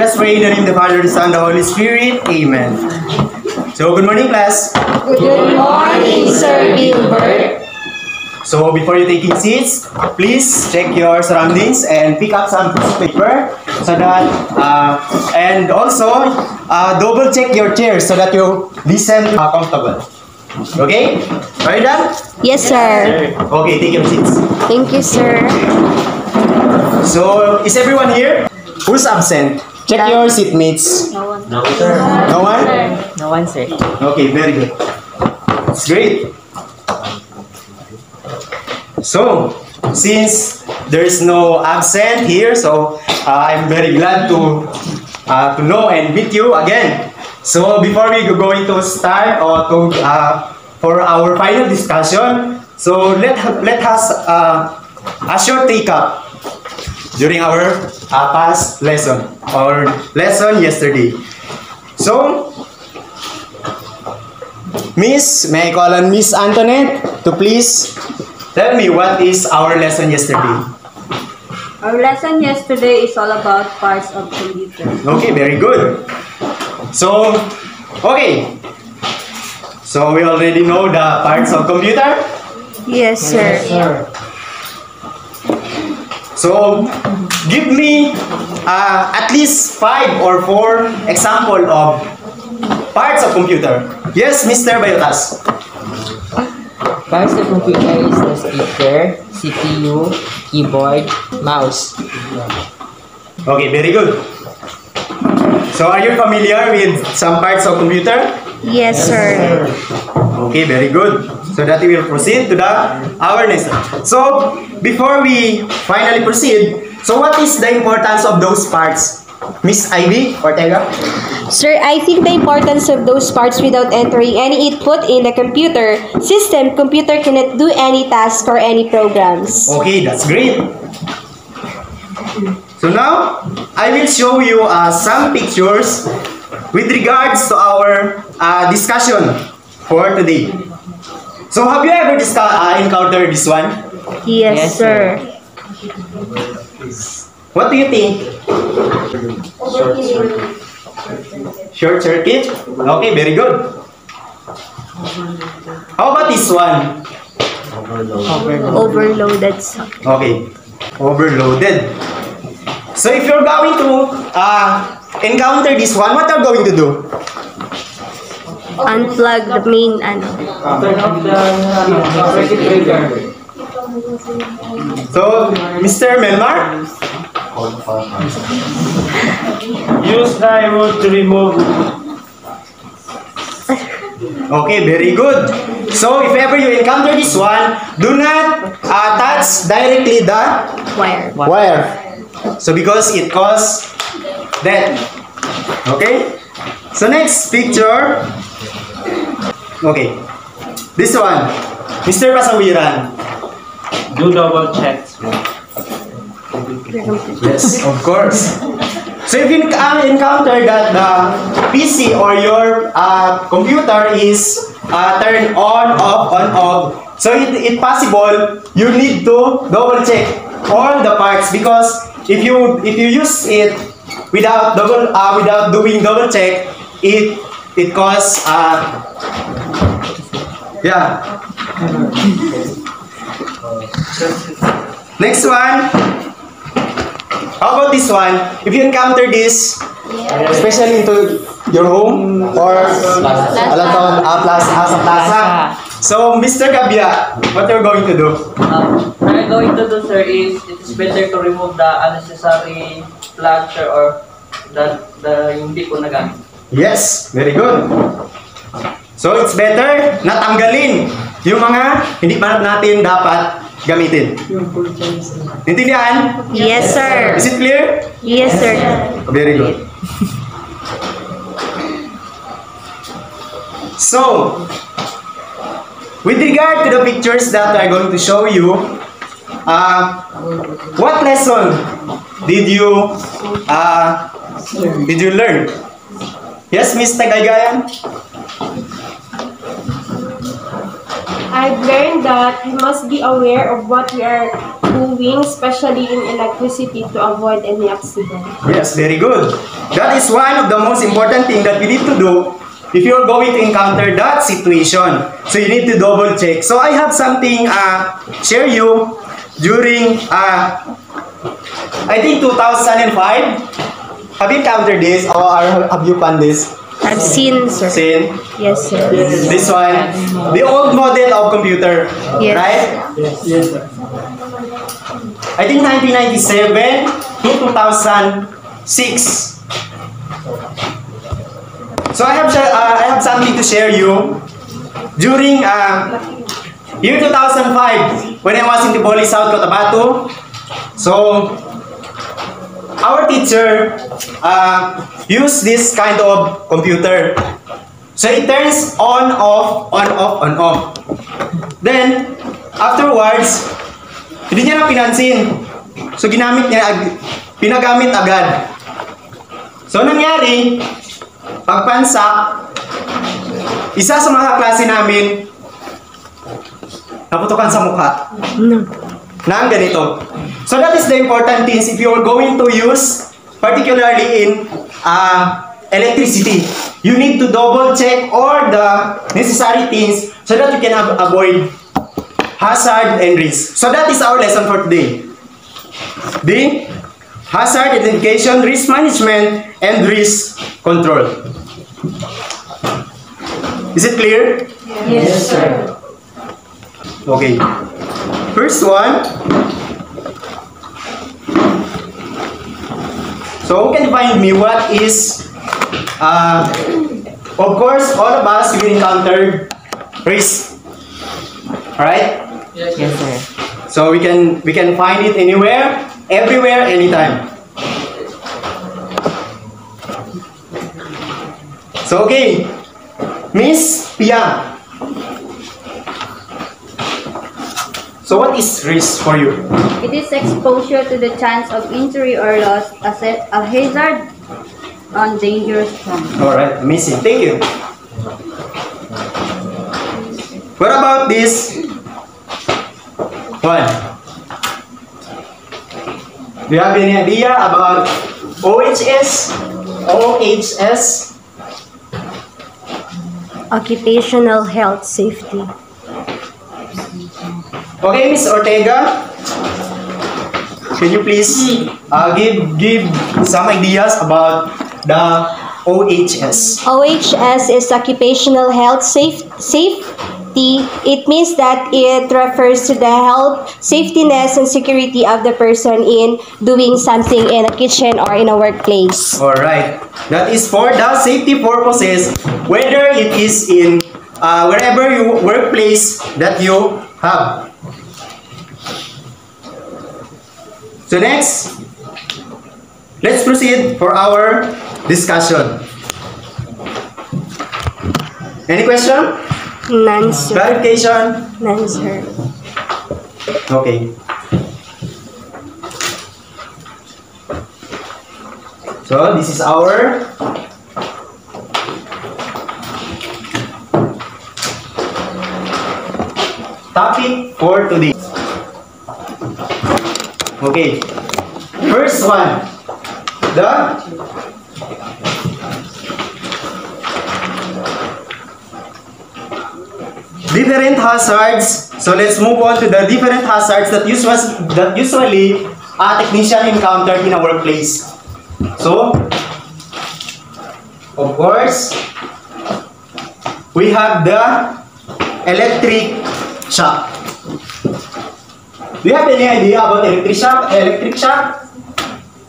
Let us pray in the name of the Father, the Son, the Holy Spirit. Amen. So, good morning, class. Good morning, Sir Gilbert. So, before you taking seats, please check your surroundings and pick up some piece of paper so that, and also double check your chairs so that you listen comfortable. Okay? Are you done? Yes, sir. Okay, take your seats. Thank you, sir. So, is everyone here? Who's absent? Check your seatmates. No one. No, sir. No one? No one, sir. Okay, very good. It's great. So, since there's no absent here, so I'm very glad to know and meet you again. So, before we go going to start or to for our final discussion, so let us a short recap during our past lesson or lesson yesterday. So, Miss, may I call on Miss Antoinette to please tell me what is our lesson yesterday? Our lesson yesterday is all about parts of computer. Okay, very good. So, okay. So, we already know the parts of computer. Yes, sir. So, give me at least 5 or 4 example of parts of computer. Yes, Mr. Bayotas. Parts of computer is the speaker, CPU, keyboard, mouse. Okay, very good. So, are you familiar with some parts of computer? Yes, sir. Okay, very good. So that we will proceed to the our next. So before we finally proceed, so what is the importance of those parts, Miss Ivy Ortega? Sir, I think the importance of those parts without entering any input in the computer system, computer cannot do any task or any programs. Okay, that's great. So now I will show you some pictures with regards to our discussion for today. So have you ever encountered this one? Yes, Yes, sir. What do you think? Short circuit? Okay, very good. How about this one? Overloaded socket. Okay, overloaded. So if you're going to encounter this one, what are you going to do? Unplug the main Turn off the circuit breaker. So, Mr. Melmar? Use the remote to remove. Okay, very good. So, if ever you encounter this one, do not touch directly the wire. So, because it causes death. Okay? So, next picture. Okay. This one. Mr. Pasawiran. Do double checks. Yes, of course. So if you encounter that the PC or your computer is turned on, off, so it possible you need to double check all the parts, because if you use it without doing double check, it cause yeah. Next one. How about this one? If you encounter this, especially into your home or plaza. So, Mr. Gabia, what you're going to do? What I'm going to do, sir, is it is better to remove the unnecessary plug, sir, or the hindi ko nagamit. Yes, very good. So, it's better na tanggalin yung mga hindi pa natin dapat gamitin. Intindihan? Yes, sir. Is it clear? Yes, sir. Very good. So, with regard to the pictures that I'm going to show you, what lesson did you learn? Yes, Miss Tagaygayan? I've learned that we must be aware of what we are doing, especially in electricity, to avoid any accident. Yes, very good. That is one of the most important thing that we need to do if you're going to encounter that situation. So you need to double check. So I have something share you during I think 2005. Have you encountered this or have you found this? I've seen, sir. Seen? Yes, sir. This one, the old model of computer, Yes. right? Yes, sir. I think 1997 to 2006. So I have something to share you during year 2005 when I was in Tiboli, South Cotabato. So our teacher used this kind of computer. So it turns on, off, on, off, on, off. Then, afterwards, hindi niya na pinansin. So pinagamit agad. So nangyari, pagpansak, isa sa mga klase namin, naputukan sa mukha. Nang ganito. So that is the important things if you are going to use, particularly in electricity. You need to double check all the necessary things so that you can avoid hazard and risk. So that is our lesson for today. The hazard identification, risk management, and risk control. Is it clear? Yes, sir. Okay. First one. So who can find me what is of course all of us will encounter risk. Alright? Yes, sir. So we can find it anywhere, everywhere, anytime. So okay. Miss Pia. So what is risk for you? It is exposure to the chance of injury or loss, a hazard on dangerous ground. Alright, amazing. Thank you. What about this one? Do you have any idea about OHS? OHS? Occupational health safety. Okay, Miss Ortega, can you please give some ideas about the OHS? OHS is occupational health safety. It means that it refers to the health, safetyness, and security of the person in doing something in a kitchen or in a workplace. Alright, that is for the safety purposes, whether it is in wherever you workplace that you have. So next, let's proceed for our discussion. Any question? None, sir. Clarification? None, sir. Okay. So this is our topic for today. Okay. First one, the different hazards. So let's move on to the different hazards that usually a technician encountered in a workplace. So, of course, we have the electric shock. Do you have any idea about electric shock? Electric shock?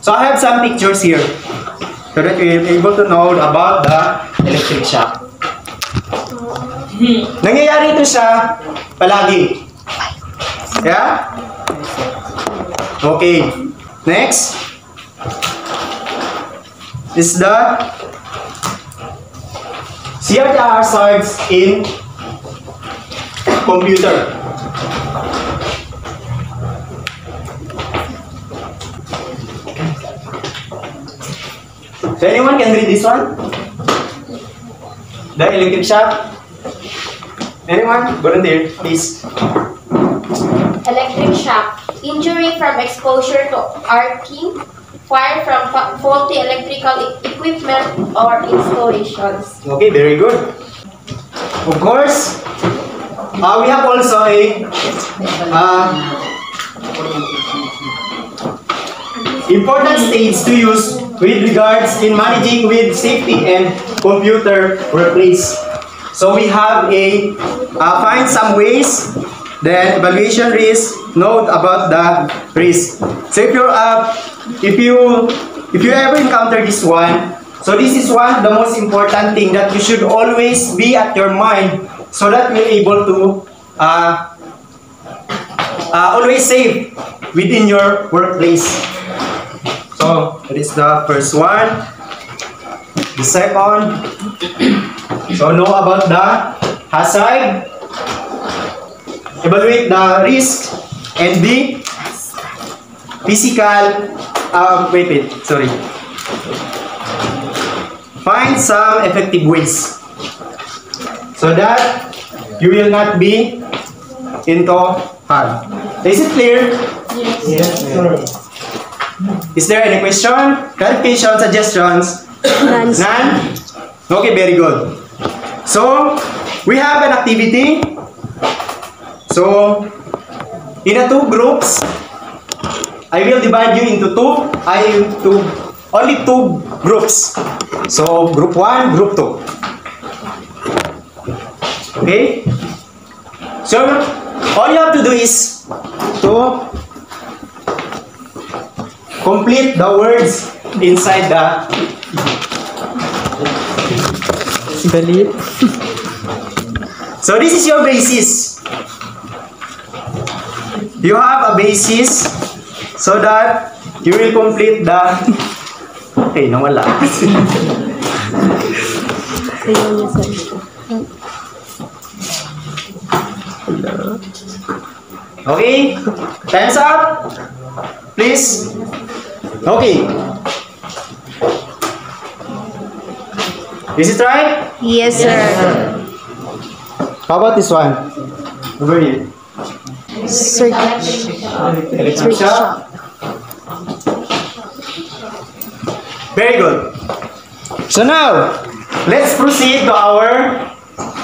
So I have some pictures here so that you're able to know about the electric shock. Nangyayari ito siya palagi. Yeah? Okay. Next is the CRT hazards in computer. So anyone can read this one? The electric shock? Anyone? Volunteer, please. Electric shock, injury from exposure to arcing, fire from faulty electrical equipment or installations. Okay, very good. Of course, we have also a important stage to use with regards in managing with safety and computer workplace. So we have a find some ways, then evaluation risk, note about the risk. So if you ever encounter this one, so this is one of the most important thing that you should always be at your mind so that you're able to always safe within your workplace. So that is the first one. The second, so know about the hazard, evaluate the risk, and the physical, sorry. Find some effective ways so that you will not be into harm. Is it clear? Yes. Is there any question, clarification, suggestions? None? Okay, very good. So, we have an activity. So, in the two groups, I will divide you into only two groups. So, group 1, group 2. Okay? So, all you have to do is to complete the words inside the So this is your basis. You have a basis so that you will complete the okay, nawala. Okay, time's up. Please. Okay. Is it right? Yes, sir. How about this one? Over here. Electric shock. Very good. So now, let's proceed to our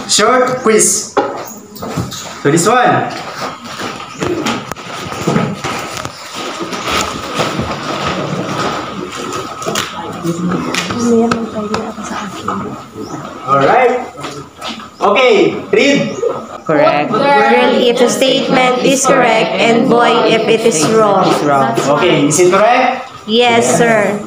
short quiz. So this one. Alright. Okay, read. Correct. Girl if the statement is correct and boy if it is wrong. Okay, is it correct? Yes, sir.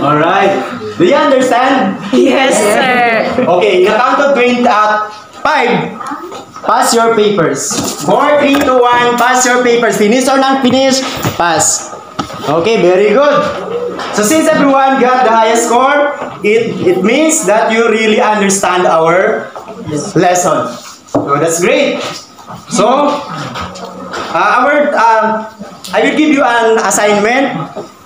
Alright. Do you understand? Yes, sir. Okay, in a count of 20 at 5, pass your papers. 4, 3, 2, 1, pass your papers. Finish or not finish? Pass. Okay, very good. So since everyone got the highest score, it means that you really understand our lesson. So that's great. So I will give you an assignment.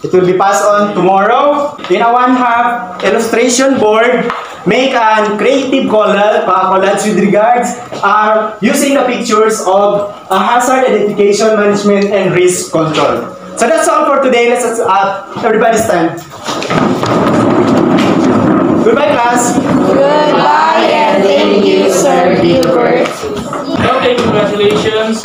It will be passed on tomorrow. In a 1/2 illustration board, make a creative collage with regards using the pictures of hazard identification, management, and risk control. So that's all for today. Let's everybody stand. Goodbye, class. Goodbye and thank you, Sir Gilbert. Okay, congratulations.